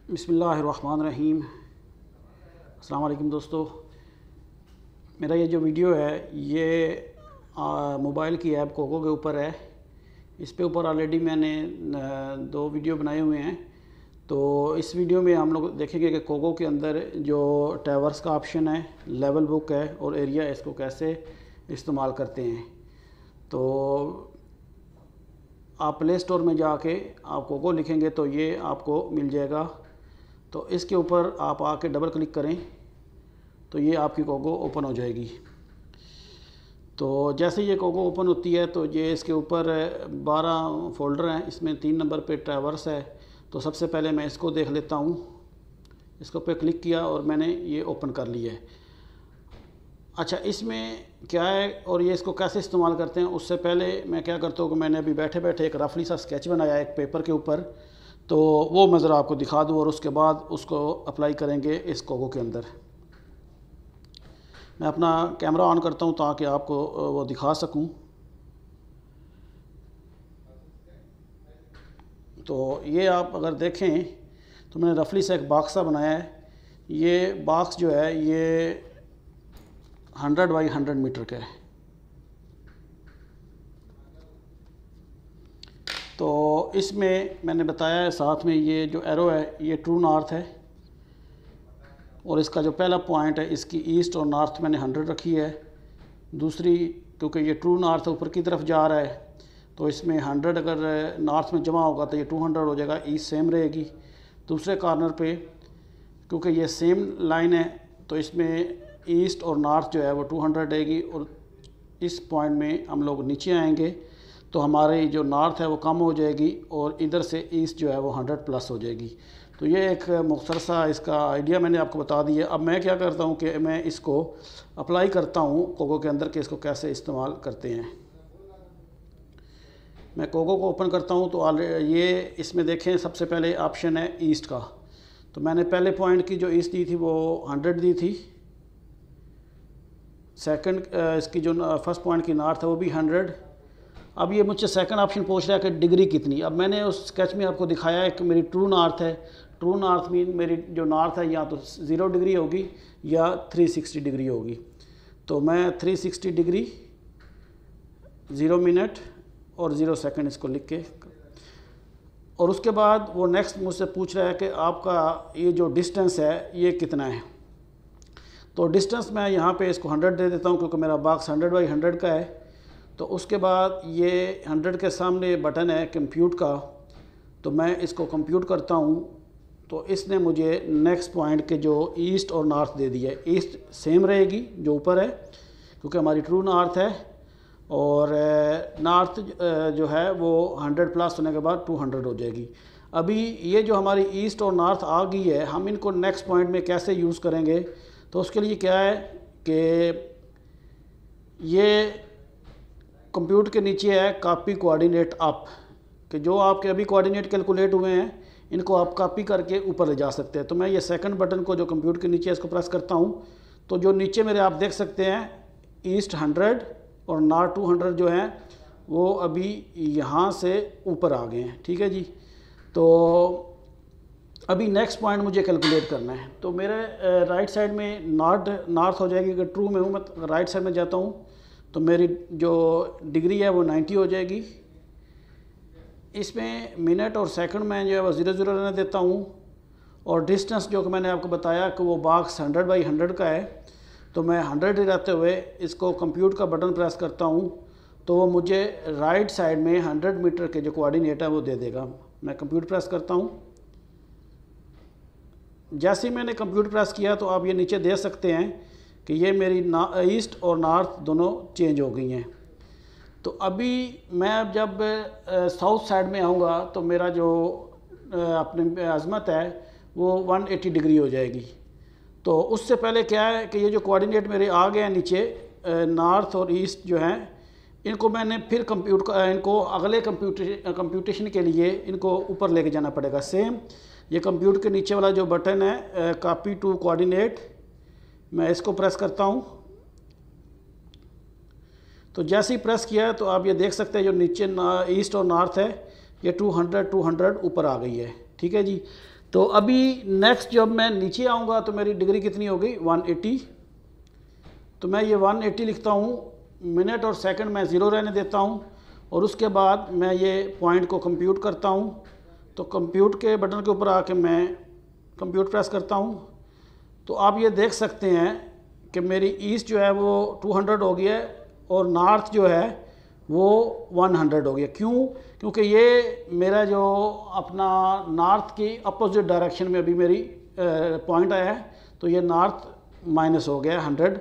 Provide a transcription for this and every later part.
बिस्मिल्लाहिर्रहमानिर्रहीम। अस्सलाम वालेकुम दोस्तों, मेरा ये जो वीडियो है ये मोबाइल की ऐप कोको के ऊपर है। इस पे ऊपर ऑलरेडी मैंने 2 वीडियो बनाए हुए हैं। तो इस वीडियो में हम लोग देखेंगे कि कोको के अंदर जो टावर्स का ऑप्शन है, लेवल बुक है और एरिया, इसको कैसे इस्तेमाल करते हैं। तो आप प्ले स्टोर में जाके आप कोको लिखेंगे तो ये आपको मिल जाएगा। तो इसके ऊपर आप आके डबल क्लिक करें तो ये आपकी कोको ओपन हो जाएगी। तो जैसे ये कोको ओपन होती है तो ये इसके ऊपर 12 फ़ोल्डर हैं। इसमें 3 नंबर पे ट्रैवर्स है। तो सबसे पहले मैं इसको देख लेता हूँ। इसको पे क्लिक किया और मैंने ये ओपन कर लिया है। अच्छा, इसमें क्या है और ये इसको कैसे इस्तेमाल करते हैं, उससे पहले मैं क्या करता हूँ कि मैंने अभी बैठे बैठे एक रफली सा स्केच बनाया है एक पेपर के ऊपर। तो वो मैं ज़रा आपको दिखा दूँ और उसके बाद उसको अप्लाई करेंगे इस कोको के अंदर। मैं अपना कैमरा ऑन करता हूँ ताकि आपको वो दिखा सकूँ। तो ये आप अगर देखें तो मैंने रफली से एक बॉक्स सा बनाया है। ये बॉक्स जो है ये 100 बाई 100 मीटर का है। तो इसमें मैंने बताया है साथ में ये जो एरो है ये ट्रू नॉर्थ है और इसका जो पहला पॉइंट है इसकी ईस्ट और नॉर्थ मैंने 100 रखी है। दूसरी, क्योंकि ये ट्रू नॉर्थ ऊपर की तरफ जा रहा है तो इसमें 100 अगर नॉर्थ में जमा होगा तो ये 200 हो जाएगा, ईस्ट सेम रहेगी। दूसरे कॉर्नर पे क्योंकि ये सेम लाइन है तो इसमें ईस्ट और नॉर्थ जो है वो 200 रहेगी। और इस पॉइंट में हम लोग नीचे आएंगे तो हमारी जो नॉर्थ है वो कम हो जाएगी और इधर से ईस्ट जो है वो 100 प्लस हो जाएगी। तो ये एक मुख्तसर सा इसका आइडिया मैंने आपको बता दिया। अब मैं क्या करता हूँ कि मैं इसको अप्लाई करता हूँ कोको के अंदर कि इसको कैसे इस्तेमाल करते हैं। मैं कोको को ओपन करता हूँ तो ये इसमें देखें सबसे पहले ऑप्शन है ईस्ट का। तो मैंने पहले पॉइंट की जो ईस्ट दी थी वो 100 दी थी। सेकंड इसकी जो फर्स्ट पॉइंट की नॉर्थ है वो भी 100। अब ये मुझसे सेकंड ऑप्शन पूछ रहा है कि डिग्री कितनी। अब मैंने उस स्केच में आपको दिखाया है कि मेरी ट्रू नॉर्थ है। ट्रू नॉर्थ मीन मेरी जो नॉर्थ है या तो 0 डिग्री होगी या 360 डिग्री होगी। तो मैं 360 डिग्री 0 मिनट और 0 सेकंड इसको लिख के, और उसके बाद वो नेक्स्ट मुझसे पूछ रहा है कि आपका ये जो डिस्टेंस है ये कितना है। तो डिस्टेंस मैं यहाँ पे इसको 100 दे देता हूँ क्योंकि मेरा बॉक्स 100 बाई 100 का है। तो उसके बाद ये 100 के सामने बटन है कंप्यूट का, तो मैं इसको कंप्यूट करता हूँ। तो इसने मुझे नेक्स्ट पॉइंट के जो ईस्ट और नॉर्थ दे दिया है। ईस्ट सेम रहेगी जो ऊपर है क्योंकि हमारी ट्रू नॉर्थ है, और नॉर्थ जो है वो 100 प्लस होने के बाद 200 हो जाएगी। अभी ये जो हमारी ईस्ट और नॉर्थ आ गई है, हम इनको नेक्स्ट पॉइंट में कैसे यूज़ करेंगे। तो उसके लिए क्या है कि ये कंप्यूटर के नीचे है कॉपी कोऑर्डिनेट अप, कि जो आपके अभी कोऑर्डिनेट कैलकुलेट हुए हैं इनको आप कॉपी करके ऊपर ले जा सकते हैं। तो मैं ये सेकंड बटन को जो कंप्यूटर के नीचे है इसको प्रेस करता हूँ तो जो नीचे मेरे आप देख सकते हैं ईस्ट 100 और नॉर्थ 200 जो हैं वो अभी यहाँ से ऊपर आ गए हैं। ठीक है जी। तो अभी नेक्स्ट पॉइंट मुझे कैलकुलेट करना है। तो मेरे राइट साइड में नॉर्थ हो जाएगी। अगर ट्रू में हूँ मैं राइट साइड में जाता हूँ तो मेरी जो डिग्री है वो 90 हो जाएगी। इसमें मिनट और सेकंड में जो है वो 00 रहने देता हूँ। और डिस्टेंस जो कि मैंने आपको बताया कि वो बॉक्स 100 बाई 100 का है, तो मैं 100 रहते हुए इसको कंप्यूट का बटन प्रेस करता हूँ तो वो मुझे राइट साइड में 100 मीटर के जो कोऑर्डिनेट है वो दे देगा। मैं कंप्यूट प्रेस करता हूँ। जैसे ही मैंने कंप्यूटर प्रेस किया तो आप ये नीचे देख सकते हैं कि ये मेरी ईस्ट और नॉर्थ दोनों चेंज हो गई हैं। तो अभी मैं जब साउथ साइड में आऊँगा तो मेरा जो अपनी अज़मत है वो 180 डिग्री हो जाएगी। तो उससे पहले क्या है कि ये जो कोऑर्डिनेट मेरे आ गए हैं नीचे नॉर्थ और ईस्ट जो हैं, इनको मैंने फिर इनको अगले कंप्यूटेशन के लिए इनको ऊपर लेके जाना पड़ेगा। सेम ये कंप्यूटर के नीचे वाला जो बटन है कॉपी टू कोऑर्डिनेट, मैं इसको प्रेस करता हूँ। तो जैसे ही प्रेस किया है तो आप ये देख सकते हैं जो नीचे ईस्ट और नॉर्थ है ये 200 ऊपर आ गई है। ठीक है जी। तो अभी नेक्स्ट जब मैं नीचे आऊँगा तो मेरी डिग्री कितनी हो गई 180। तो मैं ये 180 लिखता हूँ, मिनट और सेकंड मैं ज़ीरो रहने देता हूँ और उसके बाद मैं ये पॉइंट को कंप्यूट करता हूँ। तो कंप्यूट के बटन के ऊपर आके मैं कंप्यूट प्रेस करता हूँ। तो आप ये देख सकते हैं कि मेरी ईस्ट जो है वो 200 हो गया है और नॉर्थ जो है वो 100 हो गया। क्यों? क्योंकि ये मेरा जो अपना नॉर्थ की अपोजिट डायरेक्शन में अभी मेरी पॉइंट आया है, तो ये नॉर्थ माइनस हो गया 100।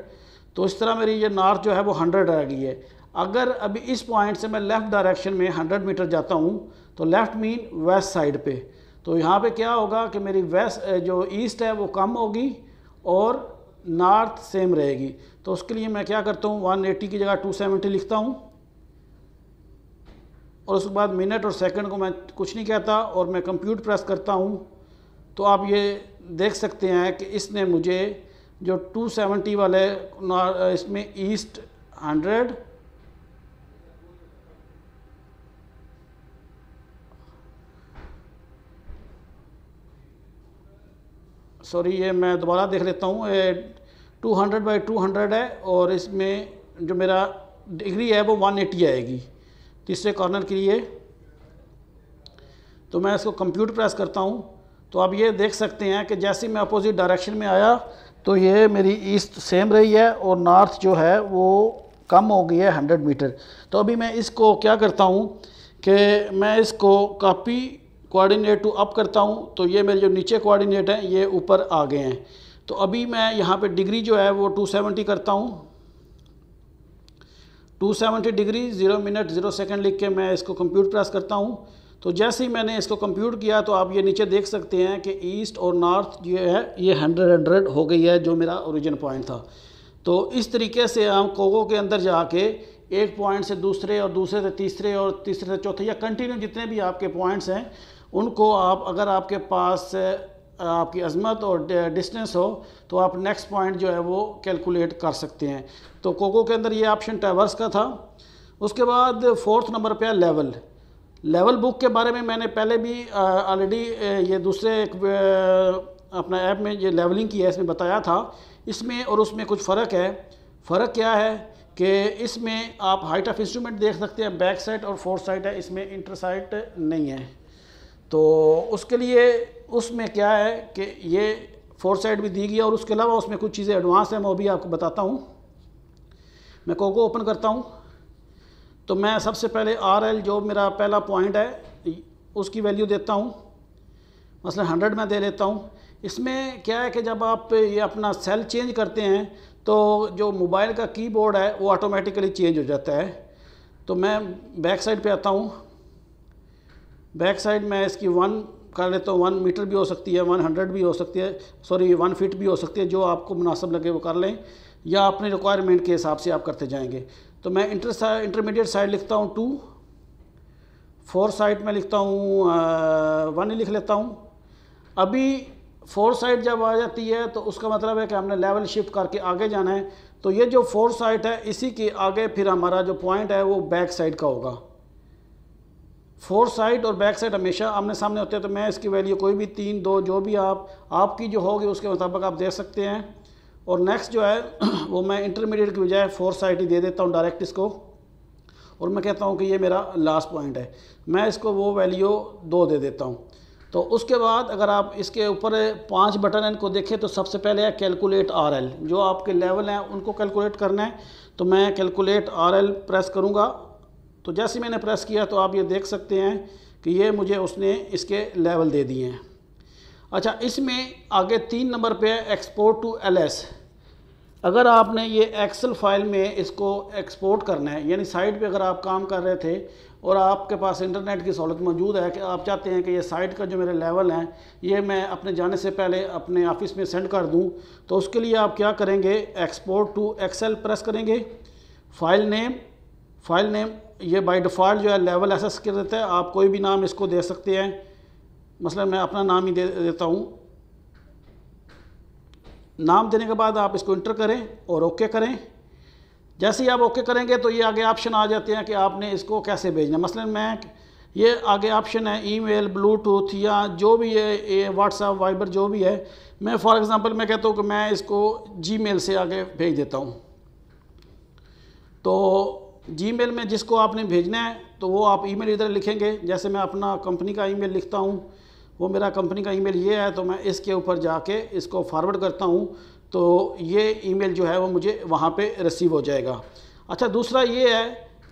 तो इस तरह मेरी ये नॉर्थ जो है वो 100 रह गई है। अगर अभी इस पॉइंट से मैं लेफ़्ट डायरेक्शन में 100 मीटर जाता हूँ तो लेफ़्ट मीन वेस्ट साइड पे, तो यहाँ पे क्या होगा कि मेरी वेस्ट जो ईस्ट है वो कम होगी और नॉर्थ सेम रहेगी। तो उसके लिए मैं क्या करता हूँ, 180 की जगह 270 लिखता हूँ और उसके बाद मिनट और सेकंड को मैं कुछ नहीं कहता और मैं कंप्यूट प्रेस करता हूँ। तो आप ये देख सकते हैं कि इसने मुझे जो 270 वाले इसमें ईस्ट 100 सॉरी ये मैं दोबारा देख लेता हूँ, 200/200 है और इसमें जो मेरा डिग्री है वो 180 आएगी तीसरे कॉर्नर के लिए। तो मैं इसको कंप्यूट प्रेस करता हूँ। तो आप ये देख सकते हैं कि जैसे मैं अपोजिट डायरेक्शन में आया तो ये मेरी ईस्ट सेम रही है और नॉर्थ जो है वो कम हो गई है 100 मीटर। तो अभी मैं इसको क्या करता हूँ कि मैं इसको कॉपी कोऑर्डिनेट टू अप करता हूँ, तो ये मेरे जो नीचे कोऑर्डिनेट हैं ये ऊपर आ गए हैं। तो अभी मैं यहाँ पे डिग्री जो है वो 270 करता हूँ, 270 डिग्री 0 मिनट 0 सेकंड लिख के मैं इसको कंप्यूट प्रेस करता हूँ। तो जैसे ही मैंने इसको कंप्यूट किया तो आप ये नीचे देख सकते हैं कि ईस्ट और नॉर्थ जो है ये 100 हो गई है जो मेरा ओरिजिन पॉइंट था। तो इस तरीके से हम कोगो के अंदर जाके एक पॉइंट से दूसरे और दूसरे से तीसरे और तीसरे से चौथे या कंटिन्यू जितने भी आपके पॉइंट्स हैं उनको आप, अगर आपके पास आपकी अजमत और डिस्टेंस हो तो आप नेक्स्ट पॉइंट जो है वो कैलकुलेट कर सकते हैं। तो कोको के अंदर ये ऑप्शन ट्रैवर्स का था। उसके बाद 4th नंबर पे है लेवल। लेवल बुक के बारे में मैंने पहले भी ऑलरेडी ये दूसरे एक अपना ऐप में ये लेवलिंग की है इसमें बताया था। इसमें और उसमें कुछ फ़र्क है। फ़र्क क्या है कि इसमें आप हाइट ऑफ इंस्ट्रूमेंट देख सकते हैं, बैक साइड और फोर्थ साइड है, इसमें इंटर साइड नहीं है। तो उसके लिए उसमें क्या है कि ये फोर्थ साइड भी दी गई है और उसके अलावा उसमें कुछ चीज़ें एडवांस हैं, मैं वो भी आपको बताता हूँ। मैं कोको ओपन करता हूँ तो मैं सबसे पहले RL जो मेरा पहला पॉइंट है उसकी वैल्यू देता हूँ, मसलन 100 मैं दे लेता हूँ। इसमें क्या है कि जब आप ये अपना सेल चेंज करते हैं तो जो मोबाइल का कीबोर्ड है वो ऑटोमेटिकली चेंज हो जाता है। तो मैं बैक साइड पे आता हूँ, बैक साइड में इसकी 1 कर लेता हूँ, 1 मीटर भी हो सकती है, 100 भी हो सकती है, सॉरी 1 फीट भी हो सकती है, जो आपको मुनासिब लगे वो कर लें या अपने रिक्वायरमेंट के हिसाब से आप करते जाएंगे। तो मैं इंटरमीडिएट साइड लिखता हूँ 2, 4 साइड में लिखता हूँ 1 ही लिख लेता हूँ। अभी 4 साइड जब आ जाती है तो उसका मतलब है कि हमने लेवल शिफ्ट करके आगे जाना है। तो ये जो 4 साइड है इसी के आगे फिर हमारा जो पॉइंट है वो बैक साइड का होगा। 4 साइड और बैक साइड हमेशा आमने सामने होते हैं। तो मैं इसकी वैल्यू कोई भी 3, 2 जो भी आपकी जो होगी उसके मुताबिक आप दे सकते हैं। और नेक्स्ट जो है वो मैं इंटरमीडिएट की बजाय 4 साइड ही दे देता हूँ डायरेक्ट इसको, और मैं कहता हूँ कि ये मेरा लास्ट पॉइंट है। मैं इसको वो वैल्यू 2 दे देता हूँ। तो उसके बाद अगर आप इसके ऊपर 5 बटन इनको देखें तो सबसे पहले है कैलकुलेट RL, जो आपके लेवल हैं उनको कैलकुलेट करना है। तो मैं कैलकुलेट RL प्रेस करूँगा। तो जैसे मैंने प्रेस किया तो आप ये देख सकते हैं कि ये मुझे उसने इसके लेवल दे दिए हैं। अच्छा, इसमें आगे 3 नंबर पे है एक्सपोर्ट टू LS। अगर आपने ये एक्सेल फाइल में इसको एक्सपोर्ट करना है, यानी साइट पे अगर आप काम कर रहे थे और आपके पास इंटरनेट की सहूलत मौजूद है कि आप चाहते हैं कि ये साइट का जो मेरे लेवल हैं ये मैं अपने जाने से पहले अपने ऑफिस में सेंड कर दूं, तो उसके लिए आप क्या करेंगे, एक्सपोर्ट टू एक्सेल प्रेस करेंगे। फाइल नेम ये बाय डिफ़ॉल्ट जो है लेवल एसएस कर देता है। आप कोई भी नाम इसको दे सकते हैं, मसलन मैं अपना नाम ही दे देता हूँ। नाम देने के बाद आप इसको इंटर करें और ओके करें। जैसे ही आप ओके करेंगे तो ये आगे ऑप्शन आ जाते हैं कि आपने इसको कैसे भेजना। मसलन मैं ये आगे ऑप्शन है ईमेल, ब्लूटूथ या जो भी है, ये व्हाट्सएप, वाइबर जो भी है। मैं फॉर एग्ज़ाम्पल मैं कहता हूँ कि मैं इसको जीमेल से आगे भेज देता हूँ। तो जीमेल में जिसको आपने भेजना है तो वो आप ईमेल इधर लिखेंगे। जैसे मैं अपना कंपनी का ईमेल लिखता हूँ, वो मेरा कंपनी का ईमेल ये है, तो मैं इसके ऊपर जाके इसको फॉरवर्ड करता हूँ, तो ये ईमेल जो है वो मुझे वहाँ पे रिसीव हो जाएगा। अच्छा, दूसरा ये है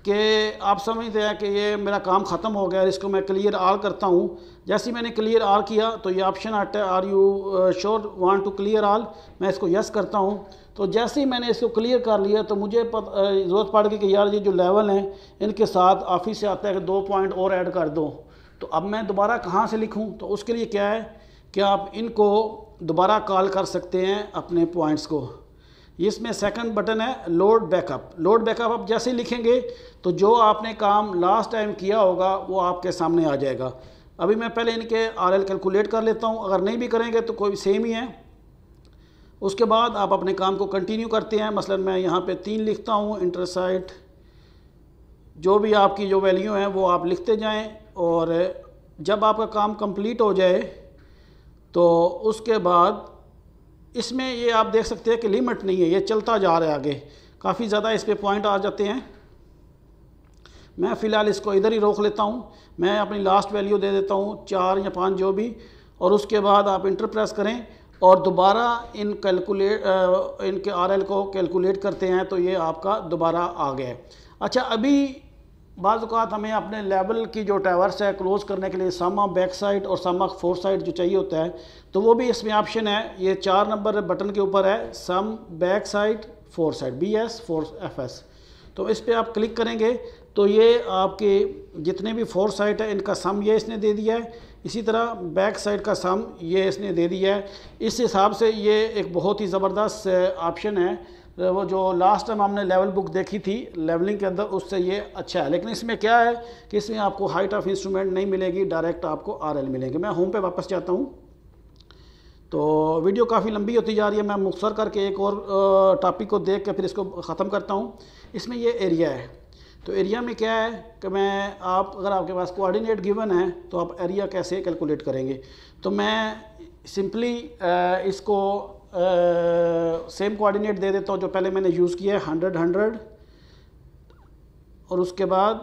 कि आप समझते हैं कि ये मेरा काम ख़त्म हो गया, इसको मैं क्लियर ऑल करता हूँ। जैसे ही मैंने क्लियर ऑल किया तो ये ऑप्शन आता है are you sure want to clear all, मैं इसको यस करता हूँ। तो जैसे ही मैंने इसको क्लियर कर लिया तो मुझे ज़रूरत पड़ गई कि यार ये जो लेवल हैं इनके साथ ऑफिस से आता है कि 2 पॉइंट और ऐड कर दो। तो अब मैं दोबारा कहाँ से लिखूँ? तो उसके लिए क्या है कि आप इनको दोबारा कॉल कर सकते हैं अपने पॉइंट्स को। इसमें सेकंड बटन है लोड बैकअप। लोड बैकअप आप जैसे ही लिखेंगे तो जो आपने काम लास्ट टाइम किया होगा वो आपके सामने आ जाएगा। अभी मैं पहले इनके आरएल कैलकुलेट कर लेता हूँ, अगर नहीं भी करेंगे तो कोई सेम ही है। उसके बाद आप अपने काम को कंटिन्यू करते हैं। मसलन मैं यहाँ पे 3 लिखता हूँ, इंटरसाइट, जो भी आपकी जो वैल्यू है वो आप लिखते जाएं, और जब आपका काम कंप्लीट हो जाए तो उसके बाद इसमें ये आप देख सकते हैं कि लिमिट नहीं है, ये चलता जा रहा है आगे, काफ़ी ज़्यादा इस पे पॉइंट आ जाते हैं। मैं फ़िलहाल इसको इधर ही रोक लेता हूँ। मैं अपनी लास्ट वैल्यू दे देता हूँ 4 या 5 जो भी, और उसके बाद आप इंटर प्रेस करें और दोबारा इनके आरएल को कैलकुलेट करते हैं तो ये आपका दोबारा आ गया। अच्छा, अभी बाज़ औक़ात हमें अपने लेवल की जो ट्रैवर्स है क्लोज़ करने के लिए सम ऑफ बैक साइड और सम ऑफ फोर साइड जो चाहिए होता है, तो वो भी इसमें ऑप्शन है। ये 4 नंबर बटन के ऊपर है, some back side four side, BS 4FS। तो इस पर आप क्लिक करेंगे तो ये आपके जितने भी फोर साइड है इनका सम ये इसने दे दिया है, इसी तरह बैक साइड का सम ये इसने दे दिया है। इस हिसाब से ये एक बहुत ही ज़बरदस्त ऑप्शन है। वो जो लास्ट टाइम हमने लेवल बुक देखी थी लेवलिंग के अंदर, उससे ये अच्छा है। लेकिन इसमें क्या है कि इसमें आपको हाइट ऑफ इंस्ट्रूमेंट नहीं मिलेगी, डायरेक्ट आपको आरएल मिलेंगे। मैं होम पे वापस जाता हूँ। तो वीडियो काफ़ी लंबी होती जा रही है, मैं मुख्तसर करके एक और टॉपिक को देख के फिर इसको ख़त्म करता हूँ। इसमें ये एरिया है, तो एरिया में क्या है कि अगर आपके पास कोऑर्डिनेट गिवन है तो आप एरिया कैसे कैलकुलेट करेंगे। तो मैं सिंपली इसको सेम कोऑर्डिनेट दे देता हूँ जो पहले मैंने यूज़ किया है, 100 और उसके बाद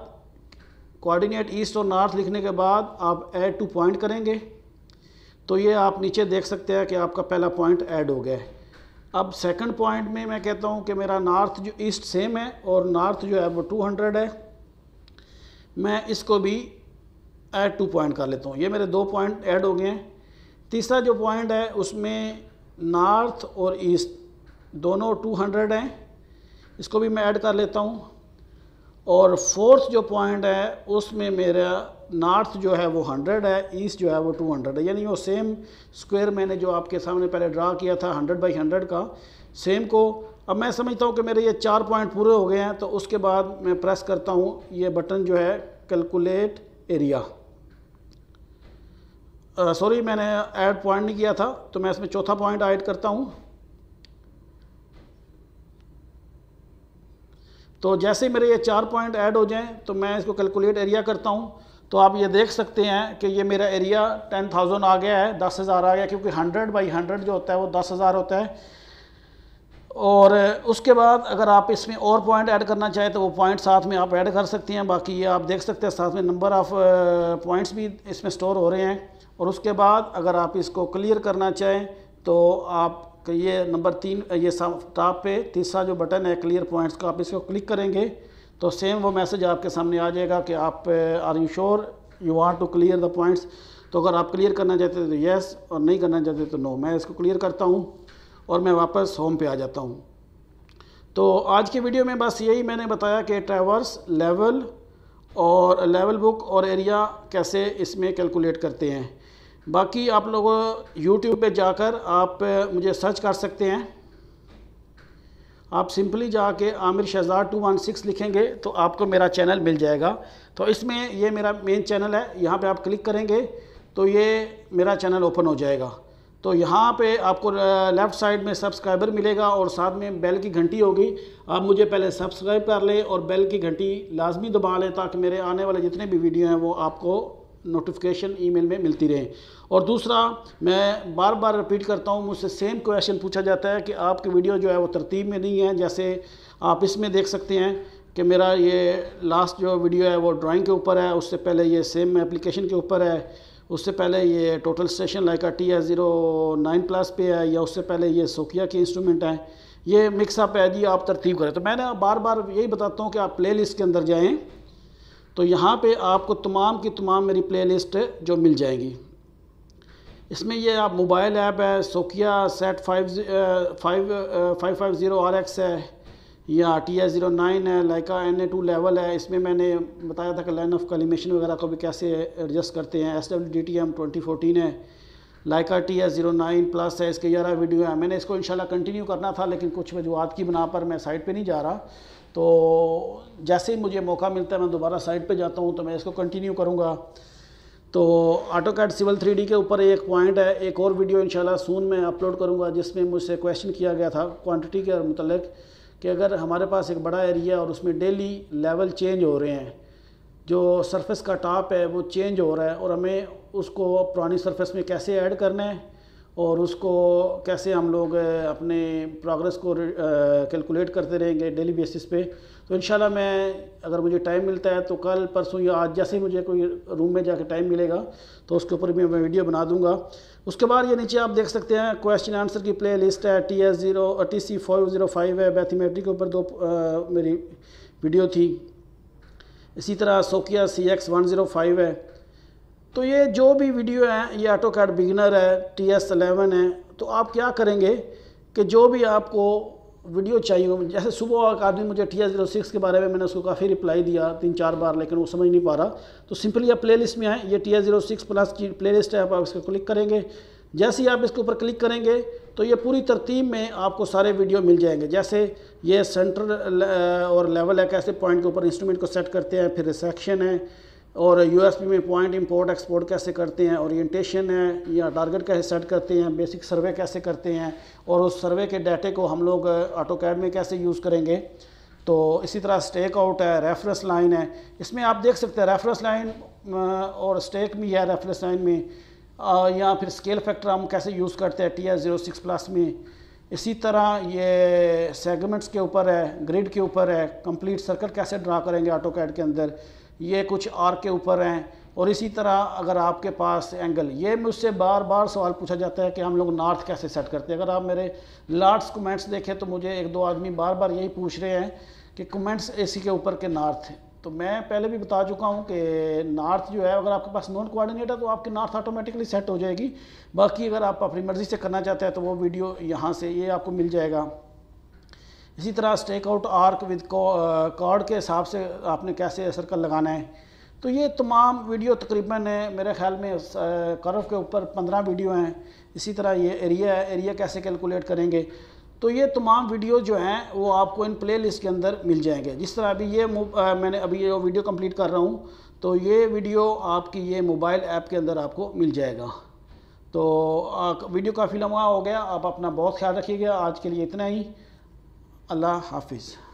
कोऑर्डिनेट ईस्ट और नॉर्थ लिखने के बाद आप ऐड टू पॉइंट करेंगे तो ये आप नीचे देख सकते हैं कि आपका पहला पॉइंट ऐड हो गया है। अब सेकंड पॉइंट में मैं कहता हूँ कि मेरा नॉर्थ जो ईस्ट सेम है और नॉर्थ जो है वो 200 है, मैं इसको भी ऐड टू पॉइंट कर लेता हूँ। ये मेरे 2 पॉइंट ऐड हो गए हैं। तीसरा जो पॉइंट है उसमें नॉर्थ और ईस्ट दोनों 200 हैं, इसको भी मैं ऐड कर लेता हूँ। और फोर्थ जो पॉइंट है उसमें मेरा नॉर्थ जो है वो 100 है, ईस्ट जो है वो 200 है, यानी वो सेम स्क्वायर मैंने जो आपके सामने पहले ड्रा किया था 100 बाई 100 का, सेम को अब मैं समझता हूँ कि मेरे ये 4 पॉइंट पूरे हो गए हैं। तो उसके बाद मैं प्रेस करता हूँ ये बटन जो है कैलकुलेट एरिया। सॉरी, मैंने ऐड पॉइंट नहीं किया था, तो मैं इसमें चौथा पॉइंट ऐड करता हूँ। तो जैसे मेरे ये 4 पॉइंट ऐड हो जाएं तो मैं इसको कैलकुलेट एरिया करता हूँ। तो आप ये देख सकते हैं कि ये मेरा एरिया 10,000 आ गया है, 10,000 आ गया, क्योंकि 100 बाई 100 जो होता है वो 10,000 होता है। और उसके बाद अगर आप इसमें और पॉइंट ऐड करना चाहें तो वो पॉइंट साथ में आप ऐड कर सकते हैं। बाकी ये आप देख सकते हैं साथ में नंबर ऑफ़ पॉइंट्स भी इसमें स्टोर हो रहे हैं। और उसके बाद अगर आप इसको क्लियर करना चाहें तो आप ये नंबर 3 ये टॉप पे तीसरा जो बटन है क्लियर पॉइंट्स का, आप इसको क्लिक करेंगे तो सेम वो मैसेज आपके सामने आ जाएगा कि आप are you sure you want to clear the points. तो अगर आप क्लियर करना चाहते हैं तो येस, और नहीं करना चाहते तो नो। मैं इसको क्लियर करता हूँ और मैं वापस होम पे आ जाता हूँ। तो आज की वीडियो में बस यही मैंने बताया कि ट्रैवर्स, लेवल और लेवल बुक और एरिया कैसे इसमें कैलकुलेट करते हैं। बाकी आप लोग YouTube पे जाकर आप मुझे सर्च कर सकते हैं। आप सिंपली जाके आमिर शहजाद 216 लिखेंगे तो आपको मेरा चैनल मिल जाएगा। तो इसमें ये मेरा मेन चैनल है, यहाँ पे आप क्लिक करेंगे तो ये मेरा चैनल ओपन हो जाएगा। तो यहाँ पे आपको लेफ़्ट साइड में सब्सक्राइबर मिलेगा और साथ में बेल की घंटी होगी। आप मुझे पहले सब्सक्राइब कर लें और बेल की घंटी लाजमी दबा लें ताकि मेरे आने वाले जितने भी वीडियो हैं वो आपको नोटिफिकेशन ईमेल में मिलती रहे। और दूसरा, मैं बार बार रिपीट करता हूँ, मुझसे सेम क्वेश्चन पूछा जाता है कि आपकी वीडियो जो है वो तरतीब में नहीं है। जैसे आप इसमें देख सकते हैं कि मेरा ये लास्ट जो वीडियो है वो ड्राइंग के ऊपर है, उससे पहले ये सेम एप्लीकेशन के ऊपर है, उससे पहले ये टोटल स्टेशन लाइका TS09+ पे है, या उससे पहले ये सोकिया के इंस्ट्रूमेंट हैं। ये मिक्सअप है जी, आप तरतीब करें। तो मैंने बार बार यही बताता हूँ कि आप प्लेलिस्ट के अंदर जाएं, तो यहाँ पे आपको तमाम की तमाम मेरी प्लेलिस्ट जो मिल जाएंगी। इसमें ये आप मोबाइल ऐप है, सोकिया सेट 550 RX है, या TS09 है, लाइका NA2 लेवल है। इसमें मैंने बताया था कि लाइन ऑफ कॉलिमेशन वगैरह को भी कैसे एडजस्ट करते हैं। SWDTM 2014 है, लाइका TS09+ है, इसके 11 वीडियो है। मैंने इसको इंशाल्लाह कंटिन्यू करना था, लेकिन कुछ वजूहात की बना पर मैं साइट पे नहीं जा रहा। तो जैसे ही मुझे मौका मिलता है मैं दोबारा साइट पे जाता हूँ, तो मैं इसको कंटिन्यू करूँगा। तो AutoCAD Civil 3D के ऊपर एक पॉइंट है, एक और वीडियो इंशाल्लाह सून मैं अपलोड करूँगा, जिसमें मुझसे क्वेश्चन किया गया था क्वांटिटी के मतलब कि अगर हमारे पास एक बड़ा एरिया और उसमें डेली लेवल चेंज हो रहे हैं, जो सरफेस का टॉप है वो चेंज हो रहा है, और हमें उसको पुरानी सरफेस में कैसे ऐड करना है और उसको कैसे हम लोग अपने प्रोग्रेस को कैलकुलेट करते रहेंगे डेली बेसिस पे। तो इंशाल्लाह मैं, अगर मुझे टाइम मिलता है तो कल परसों या आज, जैसे ही मुझे कोई रूम में जाके टाइम मिलेगा तो उसके ऊपर भी मैं वीडियो बना दूंगा। उसके बाद ये नीचे आप देख सकते हैं क्वेश्चन आंसर की प्ले लिस्ट है। TC505 है, मैथमेटिक के ऊपर 2 मेरी वीडियो थी। इसी तरह सोकिया CX105 है। तो ये जो भी वीडियो है ये AutoCAD बिगिनर है, TS11 है। तो आप क्या करेंगे कि जो भी आपको वीडियो चाहिए हो, जैसे सुबह एक आदमी मुझे TS06 के बारे में, मैंने उसको काफ़ी रिप्लाई दिया 3-4 बार, लेकिन वो समझ नहीं पा रहा। तो सिंपली आप प्लेलिस्ट में आए, ये TS06+ की प्लेलिस्ट है, आप इसको क्लिक करेंगे। जैसे ही आप इसके ऊपर क्लिक करेंगे तो ये पूरी तरतीब में आपको सारे वीडियो मिल जाएंगे। जैसे ये सेंटर और लेवल है, कैसे पॉइंट के ऊपर इंस्ट्रूमेंट को सेट करते हैं, फिर रिसेक्शन है, और USB में पॉइंट इंपोर्ट एक्सपोर्ट कैसे करते हैं, ओरिएंटेशन है, या टारगेट कैसे सेट करते हैं, बेसिक सर्वे कैसे करते हैं, और उस सर्वे के डाटे को हम लोग AutoCAD में कैसे यूज़ करेंगे। तो इसी तरह स्टेक आउट है, रेफरेंस लाइन है। इसमें आप देख सकते हैं रेफरेंस लाइन और स्टेक भी है रेफरेंस लाइन में, या फिर स्केल फैक्टर हम कैसे यूज़ करते हैं TS06+ में। इसी तरह ये सेगमेंट्स के ऊपर है, ग्रिड के ऊपर है, कंप्लीट सर्कल कैसे ड्रा करेंगे AutoCAD के अंदर, ये कुछ आर्क के ऊपर हैं। और इसी तरह अगर आपके पास एंगल, ये मुझसे बार बार सवाल पूछा जाता है कि हम लोग नॉर्थ कैसे सेट करते हैं। अगर आप मेरे लास्ट कमेंट्स देखें तो मुझे 1-2 आदमी बार बार यही पूछ रहे हैं कि कमेंट्स AC के ऊपर के नॉर्थ। तो मैं पहले भी बता चुका हूँ कि नॉर्थ जो है, अगर आपके पास नॉन कोऑर्डिनेट है तो आपकी नॉर्थ ऑटोमेटिकली सेट हो जाएगी। बाकी अगर आप अपनी मर्ज़ी से करना चाहते हैं तो वो वीडियो यहाँ से ये आपको मिल जाएगा। इसी तरह stake out arc with chord के हिसाब से आपने कैसे सर्कल लगाना है। तो ये तमाम वीडियो तकरीबन मेरे ख्याल में कर्व के ऊपर 15 वीडियो हैं। इसी तरह ये एरिया है, एरिया कैसे कैलकुलेट करेंगे। तो ये तमाम वीडियो जो हैं वो आपको इन प्ले लिस्ट के अंदर मिल जाएंगे। जिस तरह अभी ये मैंने अभी ये वीडियो कंप्लीट कर रहा हूँ, तो ये वीडियो आपकी ये मोबाइल ऐप के अंदर आपको मिल जाएगा। तो वीडियो काफ़ी लंबा हो गया, आप अपना बहुत ख्याल रखिएगा। आज के लिए इतना ही। अल्लाह हाफिज़।